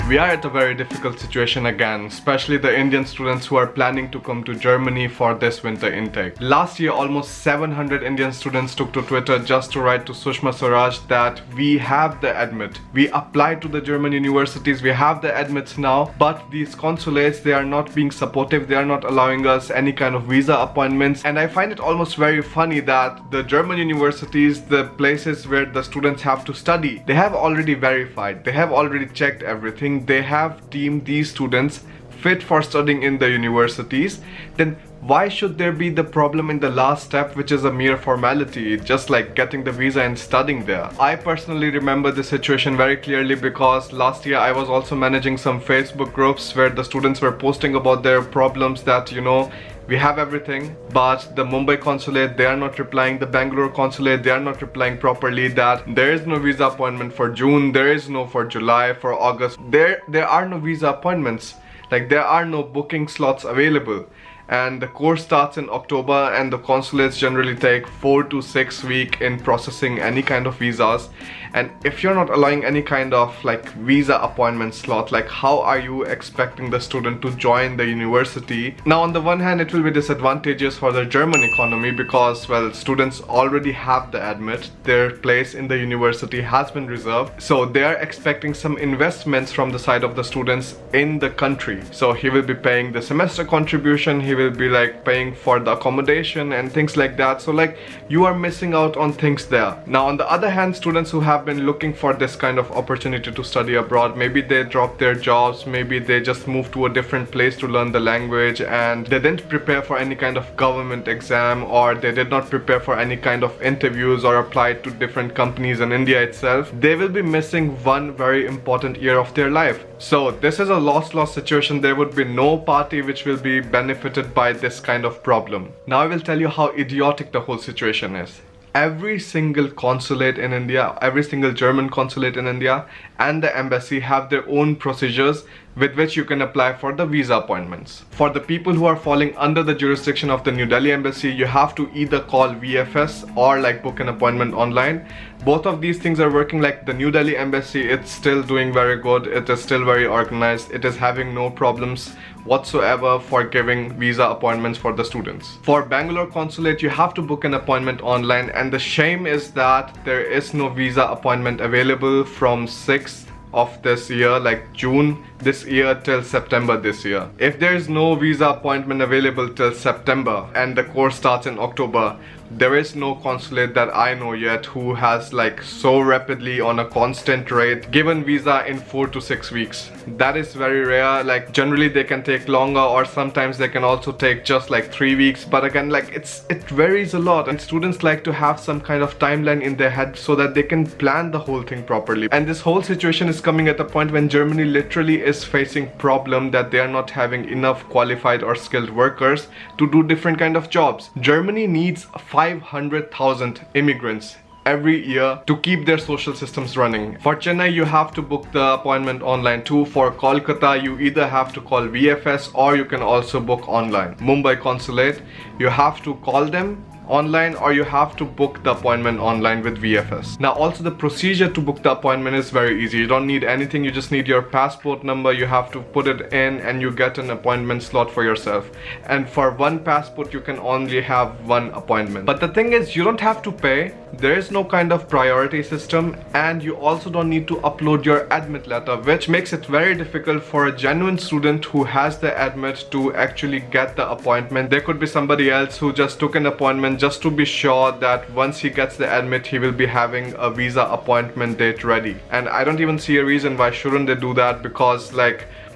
We are at a very difficult situation again, especially the Indian students who are planning to come to Germany for this winter intake. Last year, almost 700 Indian students took to Twitter just to write to Sushma Swaraj that we have the admit. We applied to the German universities, we have the admits now, but these consulates, they are not being supportive, they are not allowing us any kind of visa appointments. And I find it almost very funny that the German universities, the places where the students have to study, they have already verified, they have already checked everything. They have deemed these students fit for studying in the universities. Then why should there be the problem in the last step, which is a mere formality, just like getting the visa and studying there? I personally remember the situation very clearly because last year I was also managing some Facebook groups where the students were posting about their problems that, we have everything, but the Mumbai consulate, they are not replying. The Bangalore consulate, they are not replying properly, that there is no visa appointment for June, there is no for July, for August. There are no visa appointments. Like, there are no booking slots available. And the course starts in October, and the consulates generally take 4 to 6 weeks in processing any kind of visas. And if you're not allowing any kind of visa appointment slot, how are you expecting the student to join the university? Now, on the one hand, it will be disadvantageous for the German economy because, well, students already have the admit, their place in the university has been reserved, so they are expecting some investments from the side of the students in the country. So he will be paying the semester contribution, he will be paying for the accommodation and things like that. So you are missing out on things there. Now, on the other hand, students who have been looking for this kind of opportunity to study abroad, maybe they dropped their jobs, maybe they just moved to a different place to learn the language, and they didn't prepare for any kind of government exam, or they did not prepare for any kind of interviews or applied to different companies in India itself. They will be missing one very important year of their life. So this is a loss-loss situation. There would be no party which will be benefited by this kind of problem. Now I will tell you how idiotic the whole situation is. Every single consulate in India, every single German consulate in India and the embassy have their own procedures with which you can apply for the visa appointments. For the people who are falling under the jurisdiction of the New Delhi embassy, you have to either call VFS or book an appointment online. Both of these things are working. The New Delhi embassy, it's still doing very good, it is still very organized, it is having no problems whatsoever for giving visa appointments for the students. For Bangalore consulate, you have to book an appointment online, and the shame is that there is no visa appointment available from 6th of this year, June this year till September this year. If there is no visa appointment available till September and the course starts in October, there is no consulate that I know yet who has so rapidly on a constant rate given visa in 4 to 6 weeks. That is very rare. Generally they can take longer, or sometimes they can also take just 3 weeks, but again it varies a lot, and students like to have some kind of timeline in their head so that they can plan the whole thing properly. And this whole situation is coming at a point when Germany literally is facing problem that they are not having enough qualified or skilled workers to do different kind of jobs. Germany needs 500,000 immigrants every year to keep their social systems running. For Chennai, you have to book the appointment online too. For Kolkata, you either have to call VFS or you can also book online. Mumbai consulate, you have to call them online or you have to book the appointment online with VFS. Now also the procedure to book the appointment is very easy. You don't need anything, you just need your passport number, you have to put it in and you get an appointment slot for yourself. And for one passport you can only have one appointment. But the thing is, you don't have to pay, there is no kind of priority system, and you also don't need to upload your admit letter, which makes it very difficult for a genuine student who has the admit to actually get the appointment. There could be somebody else who just took an appointment just to be sure that once he gets the admit he will be having a visa appointment date ready. And I don't even see a reason why shouldn't they do that, because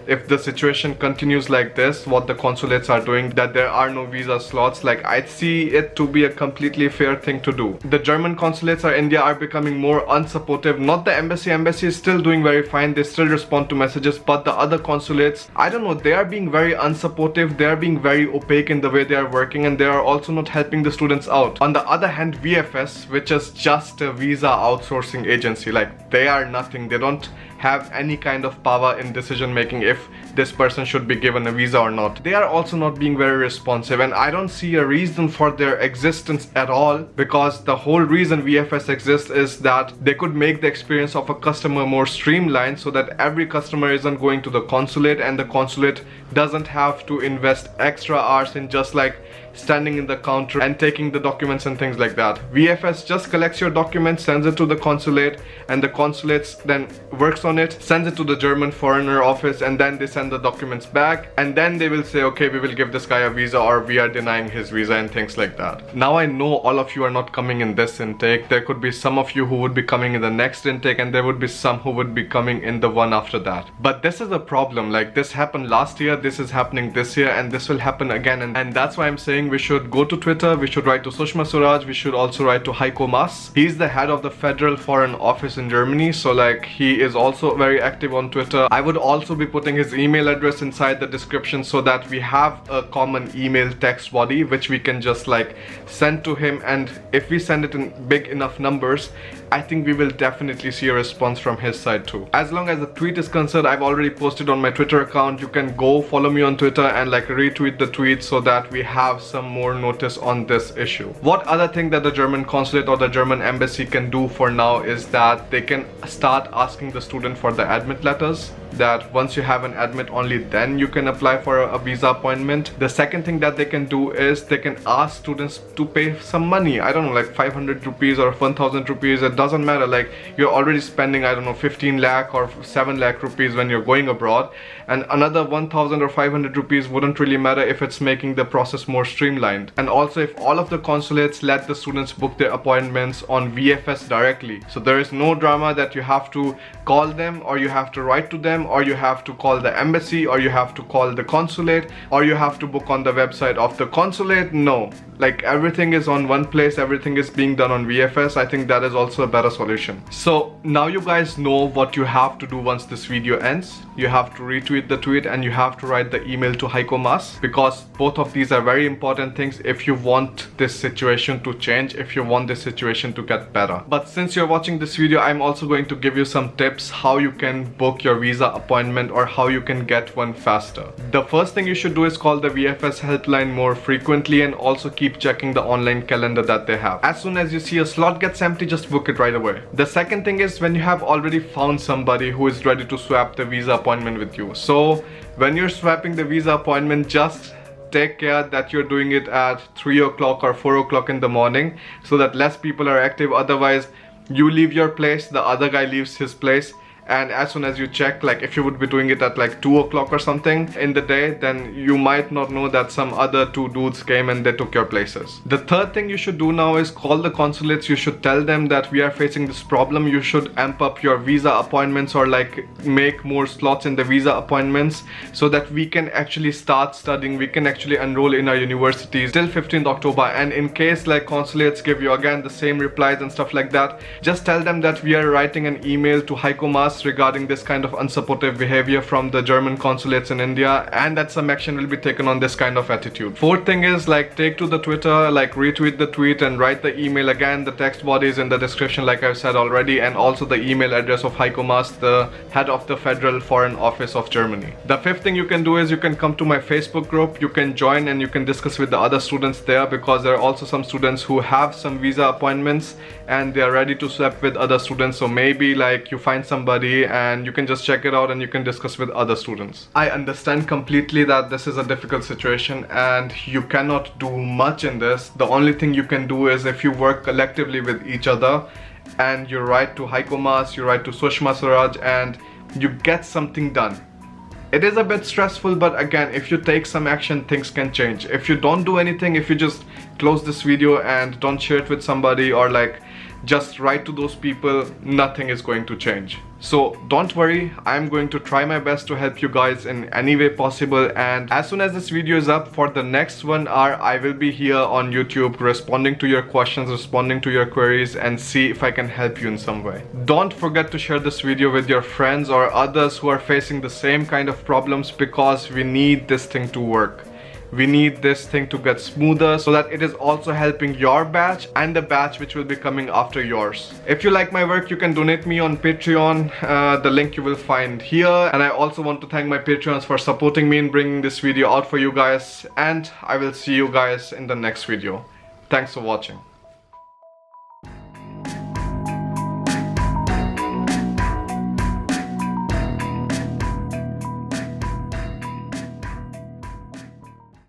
if the situation continues like this, what the consulates are doing, that there are no visa slots, I'd see it to be a completely fair thing to do. The German consulates in India are becoming more unsupportive. Not the embassy. Embassy is still doing very fine, they still respond to messages, but the other consulates, I don't know, they are being very unsupportive, they are being very opaque in the way they are working, and they are also not helping the students out. On the other hand, VFS, which is just a visa outsourcing agency, they are nothing, they don't have any kind of power in decision making. If this person should be given a visa or not. They are also not being very responsive, and I don't see a reason for their existence at all, because the whole reason VFS exists is that they could make the experience of a customer more streamlined, so that every customer isn't going to the consulate, and the consulate doesn't have to invest extra hours in just like standing in the counter and taking the documents and things like that. VFS just collects your documents, sends it to the consulate, and the consulate then works on it, sends it to the German foreigner office, and then they send the documents back, and then they will say, okay, we will give this guy a visa, or we are denying his visa, and things like that. Now I know all of you are not coming in this intake. There could be some of you who would be coming in the next intake, and there would be some who would be coming in the one after that. But this is a problem. Like, this happened last year, this is happening this year, and this will happen again, and that's why I'm saying we should go to Twitter, we should write to Sushma Swaraj, we should also write to Heiko Maas. He's the head of the Federal Foreign Office in Germany, so like he is also very active on Twitter. I would also be putting his email address inside the description, so that we have a common email text body which we can just like send to him, and if we send it in big enough numbers, I think we will definitely see a response from his side too. As long as the tweet is concerned, I've already posted on my Twitter account. You can go follow me on Twitter and like retweet the tweet, so that we have some more notice on this issue. What other thing that the German consulate or the German embassy can do for now is that they can start asking the student for the admit letters, that once you have an admit, only then you can apply for a visa appointment. The second thing that they can do is they can ask students to pay some money. I don't know, like 500 rupees or 1000 rupees, it doesn't matter. Like, you're already spending, I don't know, 15 lakh or 7 lakh rupees when you're going abroad, and another 1000 or 500 rupees wouldn't really matter if it's making the process more streamlined. And also, if all of the consulates let the students book their appointments on VFS directly, so there is no drama that you have to call them, or you have to write to them, or you have to call the embassy, or you have to call the consulate, or you have to book on the website of the consulate. No, like everything is on one place, everything is being done on VFS. I think that is also a better solution. So now you guys know what you have to do once this video ends. You have to retweet the tweet, and you have to write the email to Heiko Maas, because both of these are very important things if you want this situation to change, if you want this situation to get better. But since you're watching this video, I'm also going to give you some tips how you can book your visa appointment, or how you can get one faster. The first thing you should do is call the VFS helpline more frequently, and also keep checking the online calendar that they have. As soon as you see a slot gets empty, just book it right away. The second thing is when you have already found somebody who is ready to swap the visa appointment with you. So when you're swapping the visa appointment, just take care that you're doing it at 3 o'clock or 4 o'clock in the morning, so that less people are active. Otherwise, you leave your place, the other guy leaves his place, and as soon as you check, like if you would be doing it at like 2 o'clock or something in the day, then you might not know that some other two dudes came and they took your places. The third thing you should do now is call the consulates. You should tell them that we are facing this problem. You should amp up your visa appointments, or like make more slots in the visa appointments, so that we can actually start studying, we can actually enroll in our universities till 15th October. And in case like consulates give you again the same replies and stuff like that, just tell them that we are writing an email to Heiko Maas regarding this kind of unsupportive behavior from the German consulates in India, and that some action will be taken on this kind of attitude. Fourth thing is like take to the Twitter, like retweet the tweet and write the email. Again, the text body is in the description like I've said already, and also the email address of Heiko Maas, the head of the Federal Foreign Office of Germany. The fifth thing you can do is you can come to my Facebook group, you can join and you can discuss with the other students there, because there are also some students who have some visa appointments and they are ready to swap with other students. So maybe like you find somebody and you can just check it out and you can discuss with other students. I understand completely that this is a difficult situation and you cannot do much in this. The only thing you can do is if you work collectively with each other and you write to Heiko Maas, you write to Sushma Swaraj, and you get something done. It is a bit stressful, but again, if you take some action, things can change. If you don't do anything, if you just close this video and don't share it with somebody, or like just write to those people, nothing is going to change. So don't worry, I'm going to try my best to help you guys in any way possible, and as soon as this video is up, for the next 1 hour I will be here on YouTube responding to your questions, responding to your queries, and see if I can help you in some way. Don't forget to share this video with your friends or others who are facing the same kind of problems, because we need this thing to work. We need this thing to get smoother so that it is also helping your batch and the batch which will be coming after yours. If you like my work, you can donate me on Patreon. The link you will find here. And I also want to thank my Patreons for supporting me in bringing this video out for you guys. And I will see you guys in the next video. Thanks for watching.